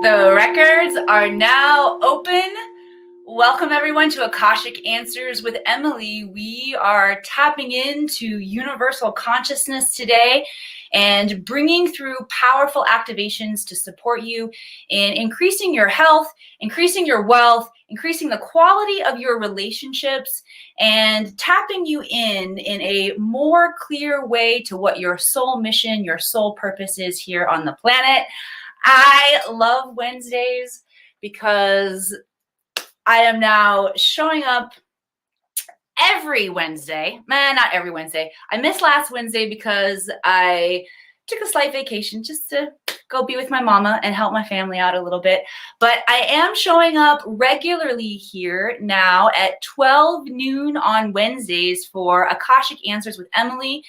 The records are now open. Welcome everyone to Akashic Answers with Emily. We are tapping into universal consciousness today and bringing through powerful activations to support you in increasing your health, increasing your wealth, increasing the quality of your relationships, and tapping you in a more clear way to what your soul mission, your soul purpose is here on the planet. I love Wednesdays because I am now showing up every Wednesday. Not every Wednesday. I missed last Wednesday because I took a slight vacation just to go be with my mama and help my family out a little bit. But I am showing up regularly here now at 12 noon on Wednesdays for Akashic Answers with Emily.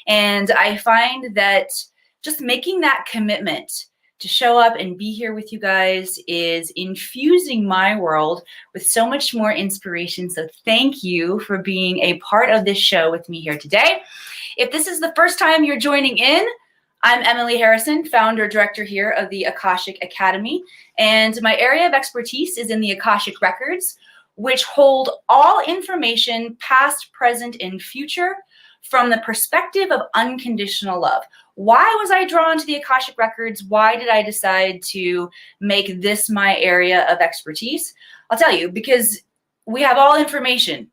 And I find that just making that commitment to show up and be here with you guys is infusing my world with so much more inspiration. So thank you for being a part of this show with me here today. If this is the first time you're joining in, I'm Emily Harrison, founder, director here of the Akashic Academy. And my area of expertise is in the Akashic Records, which hold all information past, present, and future from the perspective of unconditional love. Why was I drawn to the Akashic Records? Why did I decide to make this my area of expertise? I'll tell you, because we have all information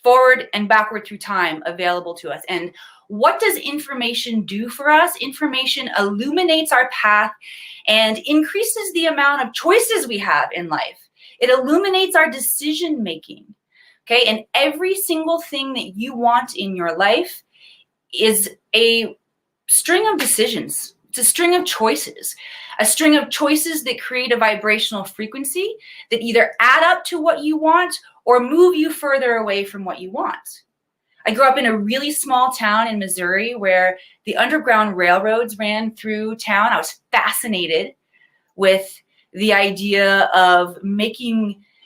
forward and backward through time available to us. And what does information do for us? Information illuminates our path and increases the amount of choices we have in life. It illuminates our decision making. Okay, and every single thing that you want in your life is a string of decisions. It's a string of choices that create a vibrational frequency that either add up to what you want or move you further away from what you want. I grew up in a really small town in Missouri where the Underground Railroads ran through town. I was fascinated with the idea of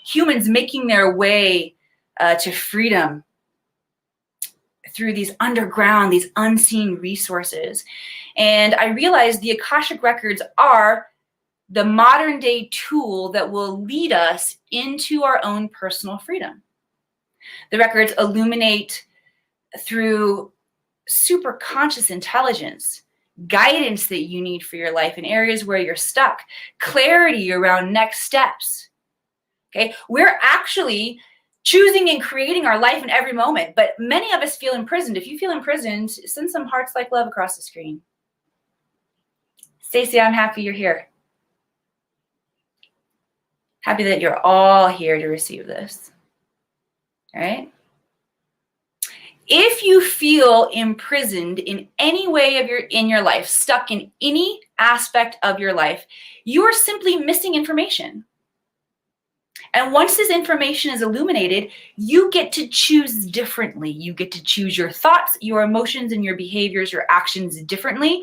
humans making their way to freedom through these underground, these unseen resources. And I realized the Akashic Records are the modern day tool that will lead us into our own personal freedom. The records illuminate through super conscious intelligence, guidance that you need for your life in areas where you're stuck, clarity around next steps. Okay, we're actually choosing and creating our life in every moment, but many of us feel imprisoned. If you feel imprisoned, send some hearts like love across the screen. Stacy, I'm happy you're here. Happy that you're all here to receive this. All right? If you feel imprisoned in any way in your life, stuck in any aspect of your life, you are simply missing information. And once this information is illuminated, you get to choose differently. You get to choose your thoughts, your emotions, and your behaviors, your actions differently,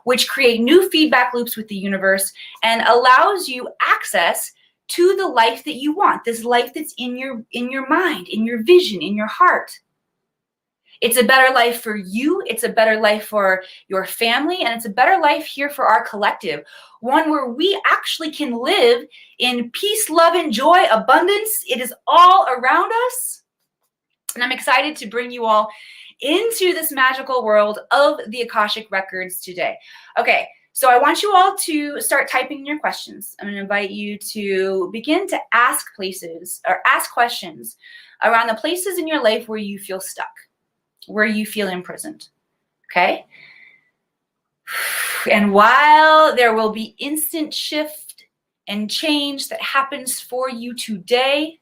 which create new feedback loops with the universe and allows you access to the life that you want, this life that's in your mind, in your vision, in your heart. It's a better life for you, it's a better life for your family, and it's a better life here for our collective. One where we actually can live in peace, love, and joy, abundance. It is all around us. And I'm excited to bring you all into this magical world of the Akashic Records today. Okay, so I want you all to start typing in your questions. I'm going to invite you to begin to ask questions around the places in your life where you feel stuck, where you feel imprisoned. Okay? And while there will be instant shift and change that happens for you today,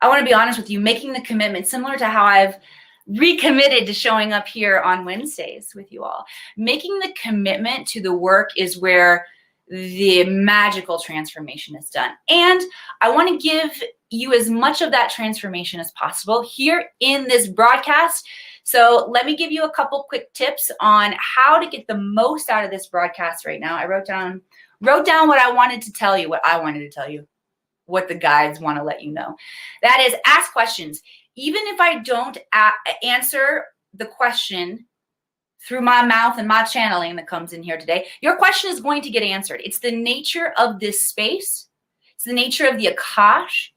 I want to be honest with you, making the commitment, similar to how I've recommitted to showing up here on Wednesdays with you all. Making the commitment to the work is where the magical transformation is done. And I want to give you as much of that transformation as possible here in this broadcast. So let me give you a couple quick tips on how to get the most out of this broadcast right now. I wrote down what I wanted to tell you, what the guides want to let you know. That is, ask questions. Even if I don't answer the question through my mouth and my channeling that comes in here today, your question is going to get answered. It's the nature of this space. It's the nature of the Akash.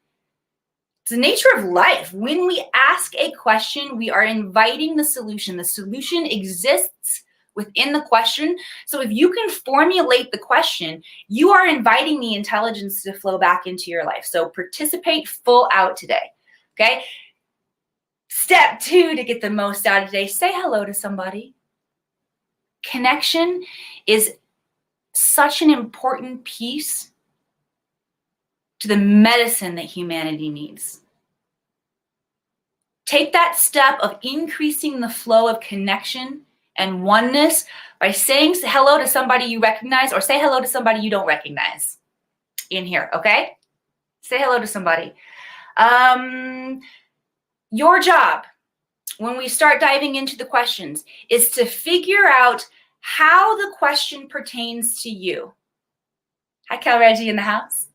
It's the nature of life. When we ask a question, we are inviting the solution. The solution exists within the question. So if you can formulate the question, you are inviting the intelligence to flow back into your life. So participate full out today. Okay? Step 2 to get the most out of today, say hello to somebody. Connection is such an important piece to the medicine that humanity needs. Take that step of increasing the flow of connection and oneness by saying hello to somebody you recognize, or say hello to somebody you don't recognize in here, okay? Say hello to somebody. Your job, when we start diving into the questions, is to figure out how the question pertains to you. Hi, Cal Reggie in the house.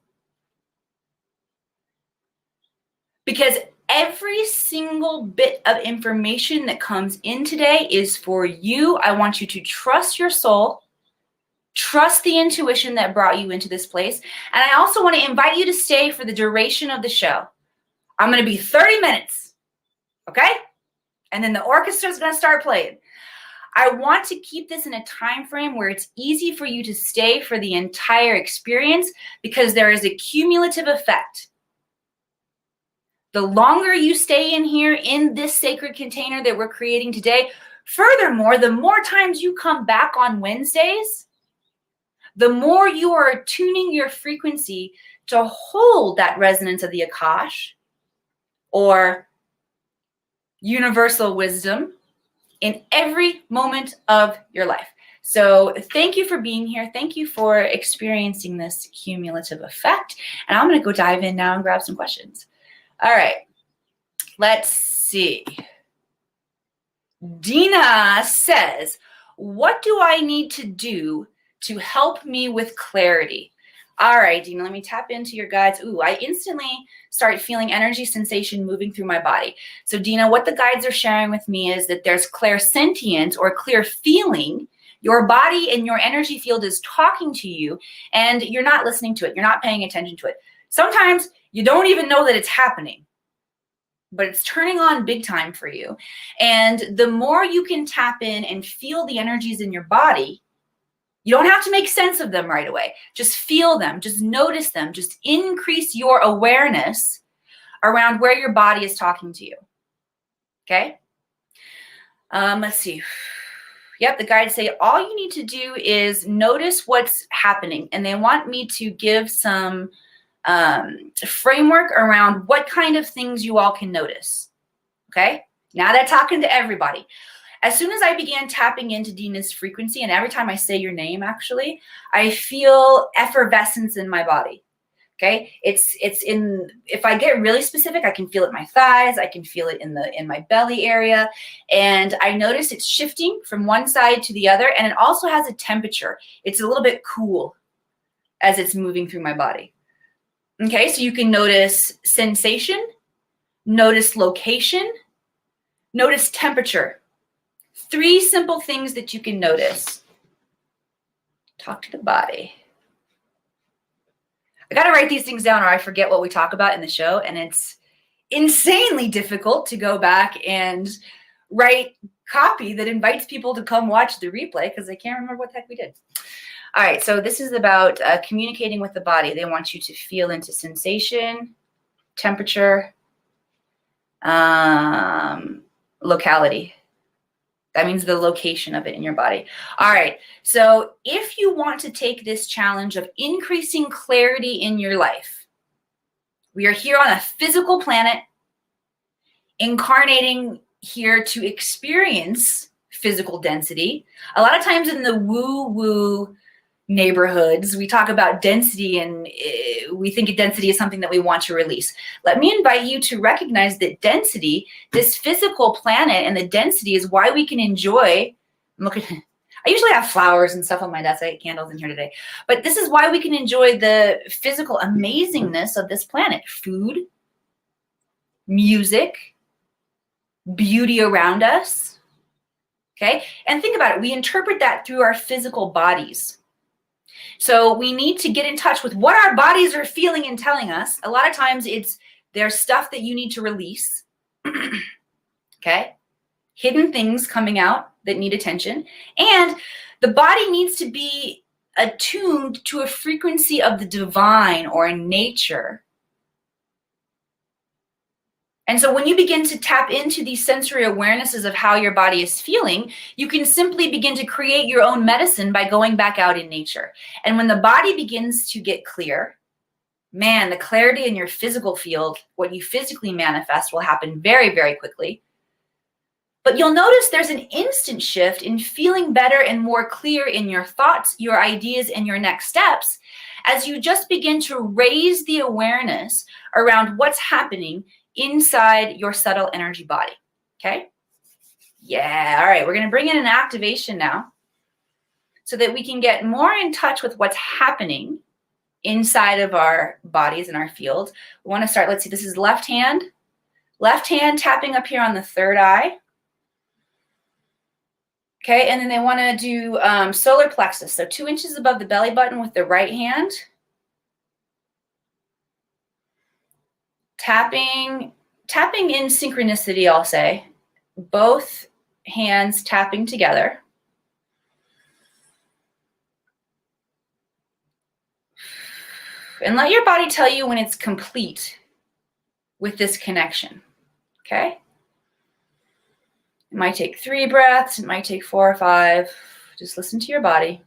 Because every single bit of information that comes in today is for you. I want you to trust your soul, trust the intuition that brought you into this place. And I also want to invite you to stay for the duration of the show. I'm going to be 30 minutes, okay? And then the orchestra is going to start playing. I want to keep this in a time frame where it's easy for you to stay for the entire experience, because there is a cumulative effect. The longer you stay in here in this sacred container that we're creating today, furthermore, the more times you come back on Wednesdays, the more you are tuning your frequency to hold that resonance of the Akash or universal wisdom in every moment of your life. So thank you for being here. Thank you for experiencing this cumulative effect. And I'm going to go dive in now and grab some questions. All right, let's see. Dina says, what do I need to do to help me with clarity? All right, Dina, let me tap into your guides. Ooh, I instantly start feeling energy sensation moving through my body. So Dina, what the guides are sharing with me is that there's clairsentience or clear feeling. Your body and your energy field is talking to you and you're not listening to it. You're not paying attention to it. Sometimes you don't even know that it's happening, but it's turning on big time for you. And the more you can tap in and feel the energies in your body, you don't have to make sense of them right away. Just feel them, just notice them, just increase your awareness around where your body is talking to you. Okay? Let's see. Yep, the guides say all you need to do is notice what's happening. And they want me to give some framework around what kind of things you all can notice. Okay? Now they're talking to everybody. As soon as I began tapping into Dina's frequency, and every time I say your name, actually, I feel effervescence in my body. Okay? It's in, if I get really specific, I can feel it in my thighs, I can feel it in my belly area, and I notice it's shifting from one side to the other, and it also has a temperature. It's a little bit cool as it's moving through my body. Okay, so you can notice sensation, notice location, notice temperature. 3 simple things that you can notice. Talk to the body. I got to write these things down or I forget what we talk about in the show, and it's insanely difficult to go back and write copy that invites people to come watch the replay because I can't remember what the heck we did. All right, so this is about communicating with the body. They want you to feel into sensation, temperature, locality. That means the location of it in your body. All right, so if you want to take this challenge of increasing clarity in your life, we are here on a physical planet, incarnating here to experience physical density. A lot of times in the woo-woo neighborhoods, we talk about density and we think density is something that we want to release. Let me invite you to recognize that density, this physical planet and the density is why we can enjoy, look at, I usually have flowers and stuff on my desk. I have candles in here today, but this is why we can enjoy the physical amazingness of this planet. Food, music, beauty around us, Okay? And think about it. We interpret that through our physical bodies. So we need to get in touch with what our bodies are feeling and telling us. A lot of times there's stuff that you need to release. Okay? Hidden things coming out that need attention. And the body needs to be attuned to a frequency of the divine or in nature. And so when you begin to tap into these sensory awarenesses of how your body is feeling, you can simply begin to create your own medicine by going back out in nature. And when the body begins to get clear, man, the clarity in your physical field, what you physically manifest, will happen very, very quickly. But you'll notice there's an instant shift in feeling better and more clear in your thoughts, your ideas, and your next steps as you just begin to raise the awareness around what's happening inside your subtle energy body. Okay? Yeah. All right. We're going to bring in an activation now so that we can get more in touch with what's happening inside of our bodies and our field. We want to start. Let's see. This is left hand tapping up here on the third eye. Okay, and then they want to do solar plexus, so 2 inches above the belly button with the right hand. Tapping in synchronicity, I'll say. Both hands tapping together. And let your body tell you when it's complete with this connection, okay? It might take 3 breaths. It might take 4 or 5. Just listen to your body.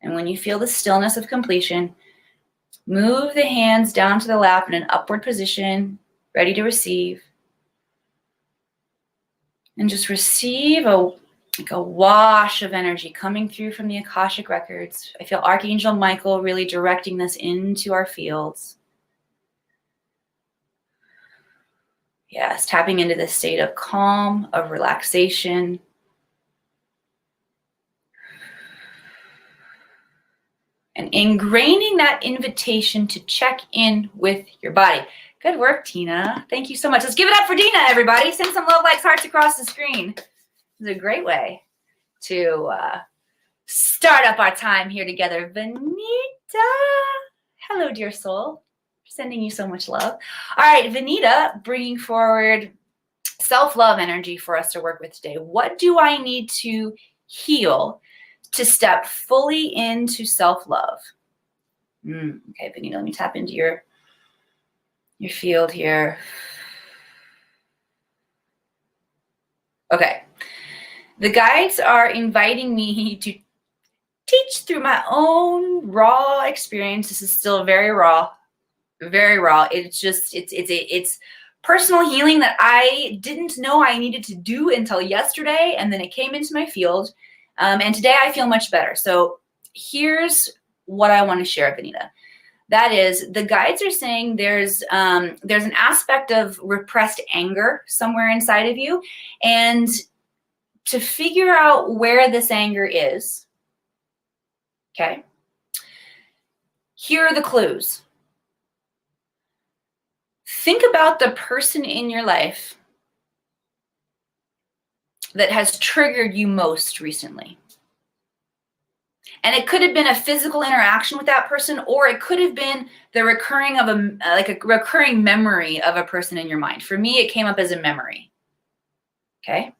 And when you feel the stillness of completion, move the hands down to the lap in an upward position, ready to receive. And just receive a wash of energy coming through from the Akashic records. I feel Archangel Michael really directing this into our fields. Yes, tapping into this state of calm, of relaxation. And ingraining that invitation to check in with your body. Good work, Tina. Thank you so much. Let's give it up for Dina, everybody. Send some love likes, hearts across the screen. This is a great way to start up our time here together. Vanita. Hello, dear soul. Sending you so much love. All right, Vanita, bringing forward self-love energy for us to work with today. What do I need to heal to step fully into self-love? Okay, Vanita, let me tap into your field here. Okay. The guides are inviting me to teach through my own raw experience. This is still very raw. Very raw. It's personal healing that I didn't know I needed to do until yesterday, and then it came into my field. And today I feel much better. So here's what I want to share, Vanita. That is, the guides are saying there's an aspect of repressed anger somewhere inside of you, and to figure out where this anger is, okay, here are the clues. Think about the person in your life that has triggered you most recently. And it could have been a physical interaction with that person, or it could have been the recurring of a recurring memory of a person in your mind. For me, it came up as a memory. Okay.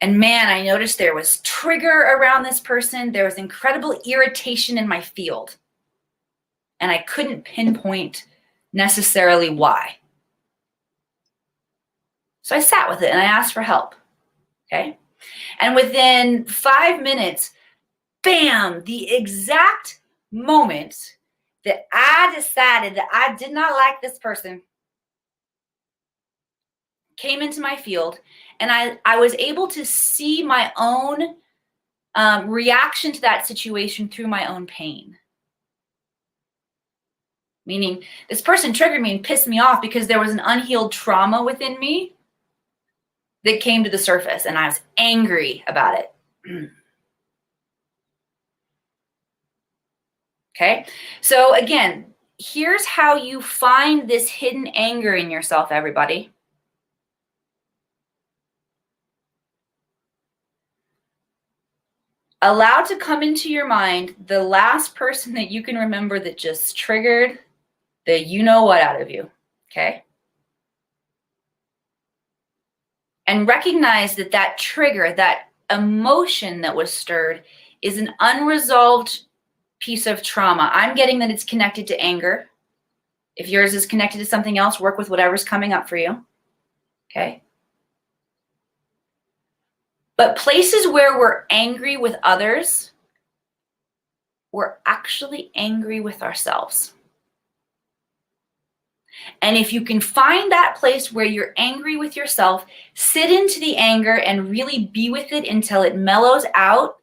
And man, I noticed there was trigger around this person. There was incredible irritation in my field. And I couldn't pinpoint necessarily why. So I sat with it and I asked for help. Okay. And within 5 minutes, bam, the exact moment that I decided that I did not like this person came into my field, and I was able to see my own reaction to that situation through my own pain. Meaning, this person triggered me and pissed me off because there was an unhealed trauma within me that came to the surface, and I was angry about it. Okay, so again, here's how you find this hidden anger in yourself, everybody. Allow to come into your mind the last person that you can remember that just triggered the you know what out of you, okay? And recognize that that trigger, that emotion that was stirred is an unresolved piece of trauma. I'm getting that it's connected to anger. If yours is connected to something else, work with whatever's coming up for you, okay? But places where we're angry with others, we're actually angry with ourselves. And if you can find that place where you're angry with yourself, sit into the anger and really be with it until it mellows out,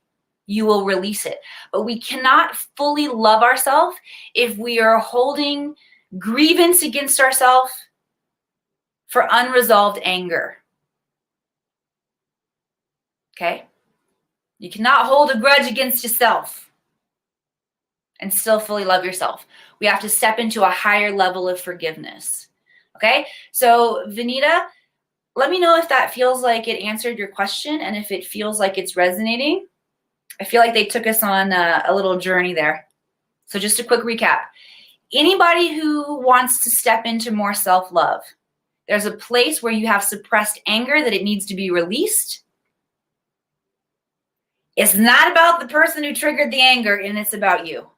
you will release it. But we cannot fully love ourselves if we are holding grievance against ourselves for unresolved anger. Okay? You cannot hold a grudge against yourself and still fully love yourself. We have to step into a higher level of forgiveness. Okay? So, Vanita, let me know if that feels like it answered your question and if it feels like it's resonating. I feel like they took us on a little journey there. So just a quick recap. Anybody who wants to step into more self-love, there's a place where you have suppressed anger that it needs to be released. It's not about the person who triggered the anger, and it's about you.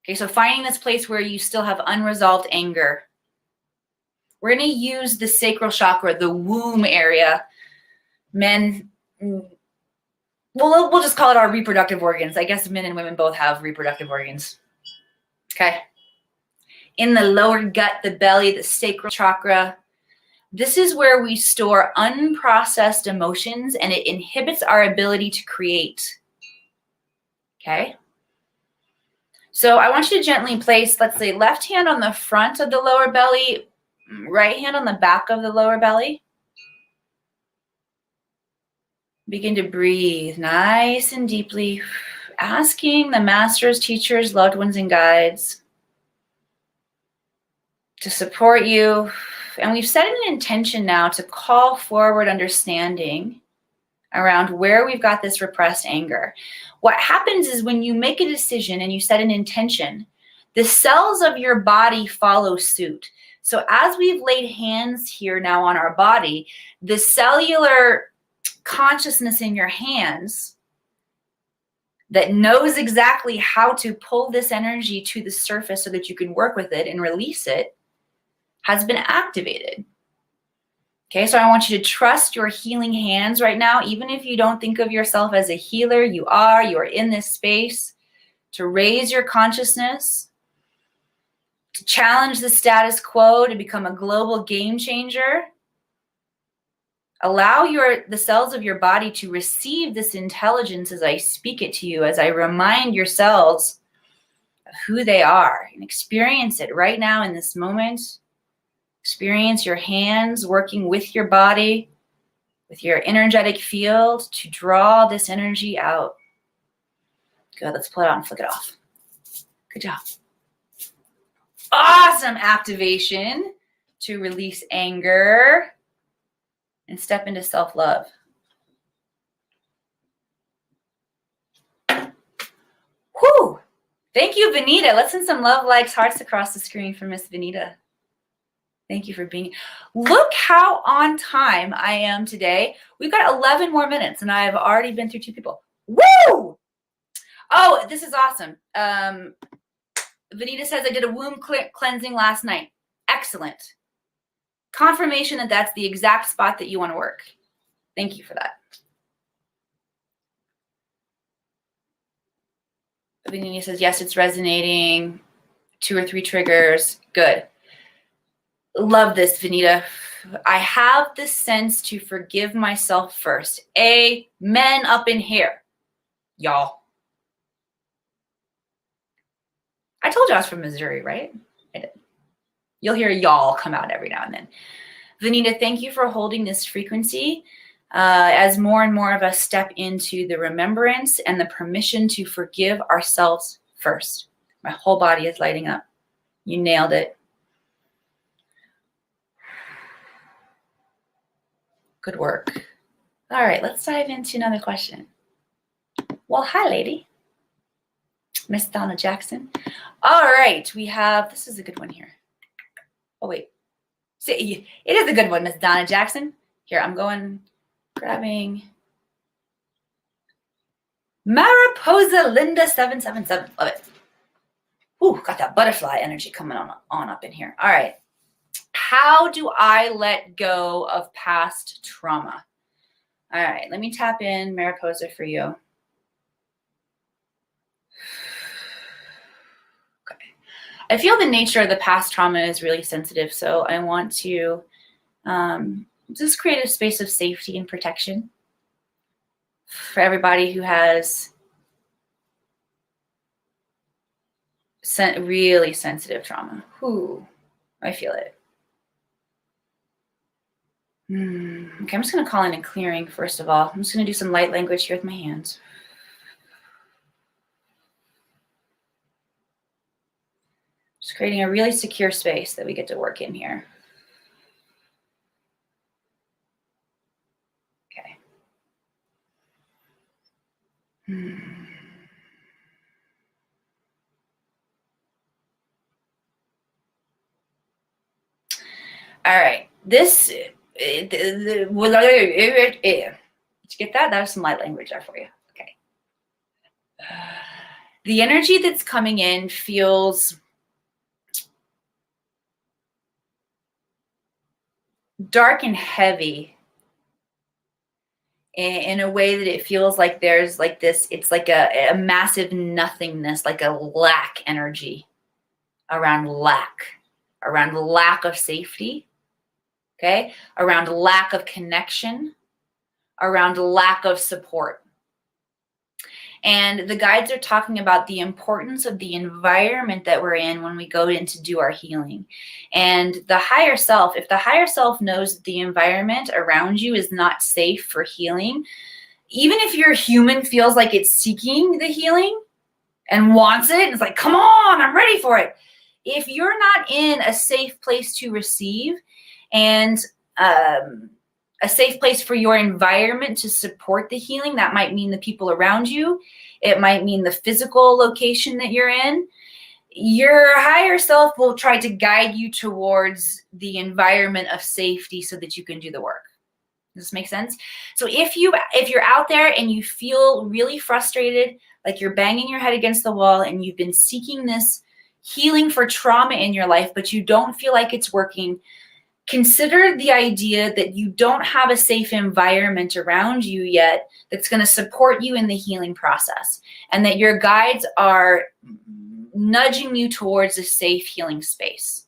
Okay, so finding this place where you still have unresolved anger. We're going to use the sacral chakra, the womb area. Men, we'll just call it our reproductive organs. I guess men and women both have reproductive organs. Okay. In the lower gut, the belly, the sacral chakra. This is where we store unprocessed emotions, and it inhibits our ability to create. Okay. So I want you to gently place, let's say, left hand on the front of the lower belly, right hand on the back of the lower belly. Begin to breathe nice and deeply, asking the masters, teachers, loved ones, and guides to support you. And we've set an intention now to call forward understanding around where we've got this repressed anger. What happens is when you make a decision and you set an intention, the cells of your body follow suit. So as we've laid hands here now on our body, the cellular consciousness in your hands that knows exactly how to pull this energy to the surface so that you can work with it and release it has been activated. Okay, so I want you to trust your healing hands right now. Even if you don't think of yourself as a healer, you are in this space to raise your consciousness, to challenge the status quo, to become a global game changer. Allow the cells of your body to receive this intelligence as I speak it to you, as I remind your cells of who they are, and experience it right now in this moment. Experience your hands working with your body, with your energetic field to draw this energy out. Good, let's pull it out and flick it off. Good job. Awesome activation to release anger and step into self-love. Whew. Thank you, Vanita. Let's send some love, likes, hearts across the screen for Miss Vanita. Thank you for being. Look how on time I am today. We've got 11 more minutes, and I've already been through 2 people. Woo! Oh, this is awesome. Vanita says I did a womb cleansing last night. Excellent. Confirmation that that's the exact spot that you want to work. Thank you for that. Vanita says, yes, it's resonating. 2 or 3 triggers. Good. Love this, Vanita. I have the sense to forgive myself first. Amen up in here, y'all. I told you I was from Missouri, right? I did. You'll hear y'all come out every now and then. Vanita, thank you for holding this frequency as more and more of us step into the remembrance and the permission to forgive ourselves first. My whole body is lighting up. You nailed it. Good work. All right, let's dive into another question. Well, hi, lady. Miss Donna Jackson. All right, we have, this is a good one here. Oh, wait. See, it is a good one, Miss Donna Jackson. Here, I'm grabbing Mariposa Linda 777. Love it. Ooh, got that butterfly energy coming on up in here. All right. How do I let go of past trauma? All right, let me tap in Mariposa for you. Okay. I feel the nature of the past trauma is really sensitive, so I want to just create a space of safety and protection for everybody who has really sensitive trauma. Ooh, I feel it. Okay, I'm just going to call in a clearing first of all. I'm just going to do some light language here with my hands. Just creating a really secure space that we get to work in here. Okay. All right. This, did you get that? That was some light language there for you. Okay. The energy that's coming in feels dark and heavy in a way that it feels like there's like this, it's like a massive nothingness, like a lack energy around lack of safety, okay? Around lack of connection, around lack of support. And the guides are talking about the importance of the environment that we're in when we go in to do our healing. And the higher self, if the higher self knows that the environment around you is not safe for healing, even if your human feels like it's seeking the healing and wants it, it's like, come on, I'm ready for it. If you're not in a safe place to receive and a safe place for your environment to support the healing, that might mean the people around you. It might mean the physical location that you're in. Your higher self will try to guide you towards the environment of safety so that you can do the work. Does this make sense? So if you're out there and you feel really frustrated, like you're banging your head against the wall and you've been seeking this healing for trauma in your life, but you don't feel like it's working, consider the idea that you don't have a safe environment around you yet that's going to support you in the healing process, and that your guides are nudging you towards a safe healing space.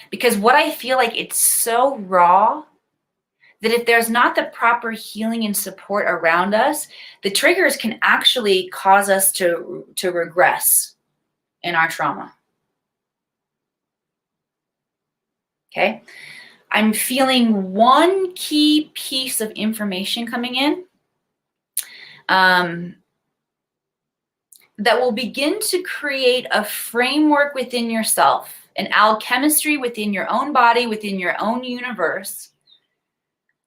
Because what I feel like, it's so raw that if there's not the proper healing and support around us, the triggers can actually cause us to regress in our trauma. Okay, I'm feeling one key piece of information coming in that will begin to create a framework within yourself, an alchemistry within your own body, within your own universe,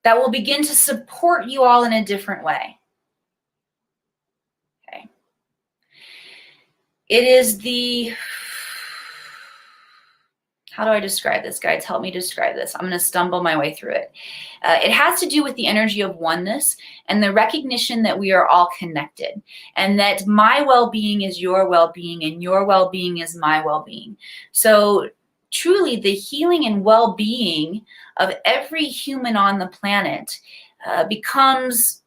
that will begin to support you all in a different way. Okay. It is the, how do I describe this? Guides, help me describe this. I'm going to stumble my way through it. It has to do with the energy of oneness and the recognition that we are all connected, and that my well-being is your well-being and your well-being is my well-being. So truly the healing and well-being of every human on the planet becomes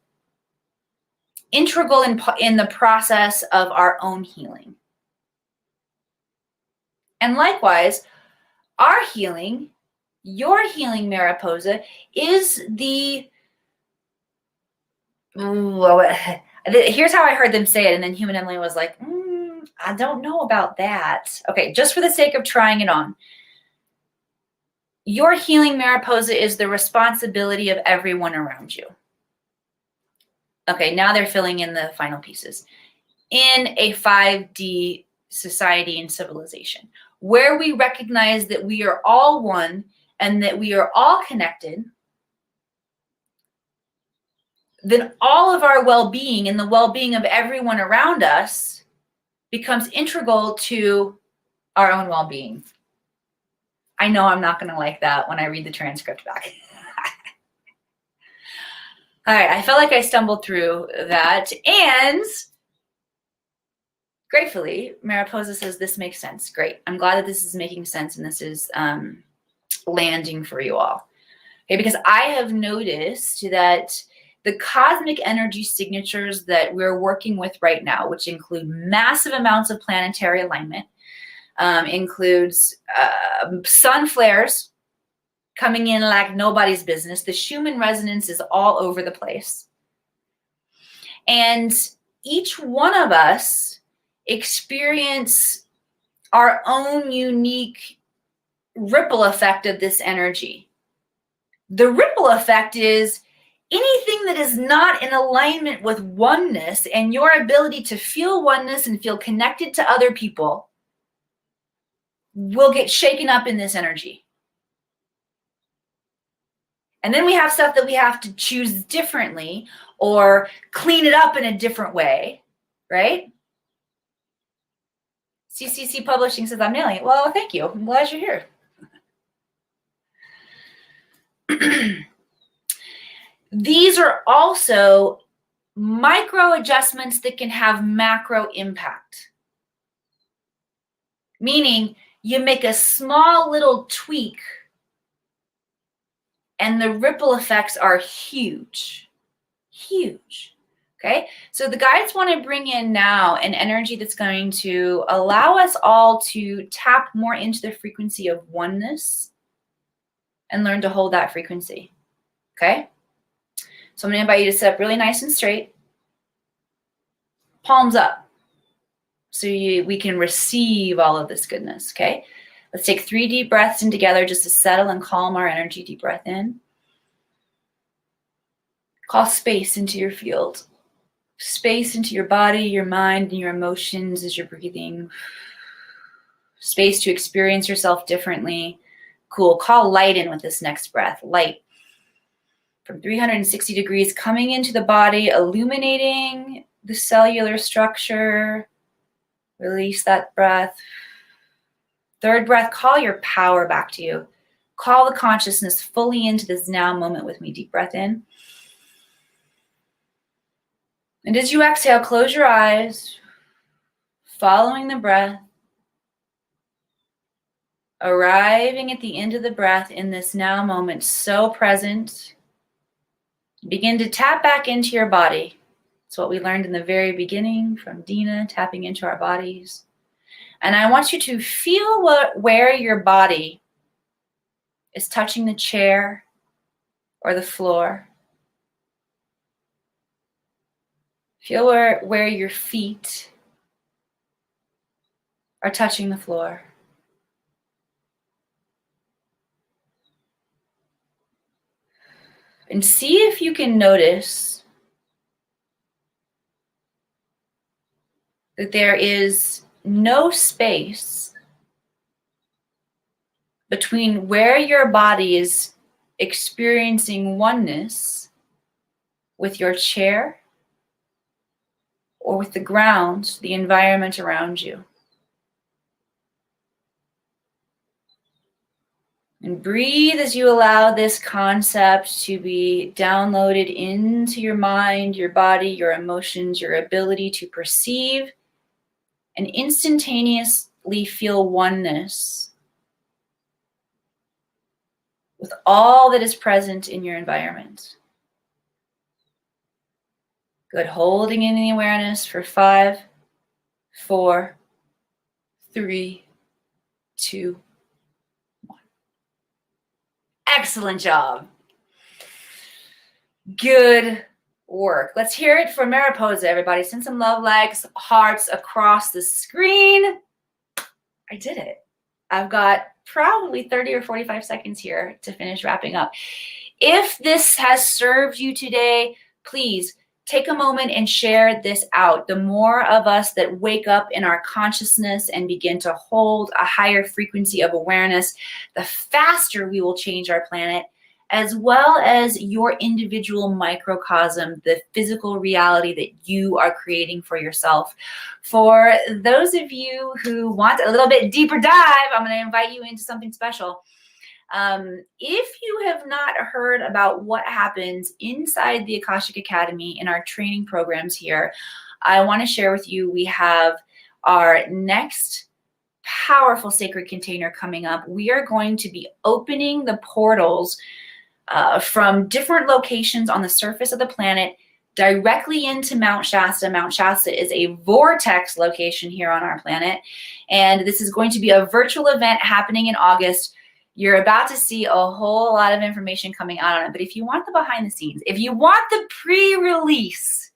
integral in the process of our own healing. And likewise, our healing, your healing, Mariposa, is the, here's how I heard them say it, and then Human Emily was like, I don't know about that. Okay, just for the sake of trying it on. Your healing, Mariposa, is the responsibility of everyone around you. Okay, now they're filling in the final pieces. In a 5D society and civilization, where we recognize that we are all one and that we are all connected, then all of our well-being and the well-being of everyone around us becomes integral to our own well-being. I know I'm not going to like that when I read the transcript back. All right, I felt like I stumbled through that, and gratefully, Mariposa says this makes sense. Great. I'm glad that this is making sense and this is landing for you all. Okay, because I have noticed that the cosmic energy signatures that we're working with right now, which include massive amounts of planetary alignment, includes sun flares coming in like nobody's business. The Schumann resonance is all over the place. And each one of us experience our own unique ripple effect of this energy. The ripple effect is anything that is not in alignment with oneness and your ability to feel oneness and feel connected to other people will get shaken up in this energy. And then we have stuff that we have to choose differently or clean it up in a different way, right? CCC Publishing says, I'm nailing it. Well, thank you. I'm glad you're here. These are also micro adjustments that can have macro impact. Meaning you make a small little tweak and the ripple effects are huge, huge. Okay, so the guides want to bring in now an energy that's going to allow us all to tap more into the frequency of oneness and learn to hold that frequency. Okay, so I'm going to invite you to sit up really nice and straight, palms up, so we can receive all of this goodness. Okay, let's take 3 deep breaths in together just to settle and calm our energy. Deep breath in. Call space into your field. Space into your body, your mind, and your emotions as you're breathing. Space to experience yourself differently. Cool. Call light in with this next breath. Light from 360 degrees coming into the body, illuminating the cellular structure. Release that breath. Third breath, call your power back to you. Call the consciousness fully into this now moment with me. Deep breath in. And as you exhale, close your eyes, following the breath, arriving at the end of the breath in this now moment, so present. Begin to tap back into your body. It's what we learned in the very beginning from Dina, tapping into our bodies. And I want you to feel where your body is touching the chair or the floor. Feel where your feet are touching the floor. And see if you can notice that there is no space between where your body is experiencing oneness with your chair or with the ground, the environment around you. And breathe as you allow this concept to be downloaded into your mind, your body, your emotions, your ability to perceive and instantaneously feel oneness with all that is present in your environment. Good. Holding in the awareness for 5, 4, 3, 2, 1. Excellent job. Good work. Let's hear it for Mariposa, everybody. Send some love likes, hearts across the screen. I did it. I've got probably 30 or 45 seconds here to finish wrapping up. If this has served you today, please take a moment and share this out. The more of us that wake up in our consciousness and begin to hold a higher frequency of awareness, the faster we will change our planet as well as your individual microcosm, the physical reality that you are creating for yourself. For those of you who want a little bit deeper dive, I'm going to invite you into something special. If you have not heard about what happens inside the Akashic Academy in our training programs here, I want to share with you, we have our next powerful sacred container coming up. We are going to be opening the portals from different locations on the surface of the planet directly into Mount Shasta. Mount Shasta is a vortex location here on our planet, and this is going to be a virtual event happening in August. You're about to see a whole lot of information coming out on it, but if you want the behind the scenes, if you want the pre-release,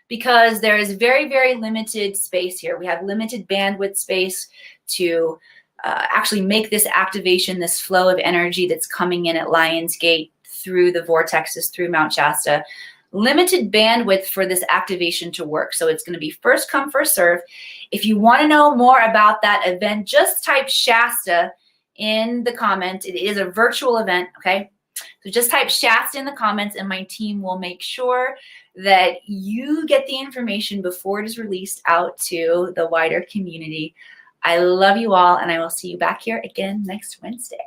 because there is very, very limited space here. We have limited bandwidth space to actually make this activation, this flow of energy that's coming in at Lionsgate through the vortexes, through Mount Shasta. Limited bandwidth for this activation to work. So it's going to be first come, first serve. If you want to know more about that event, just type Shasta in the comments. It is a virtual event, okay? So just type Shasta in the comments and my team will make sure that you get the information before it is released out to the wider community. I love you all, and I will see you back here again next Wednesday.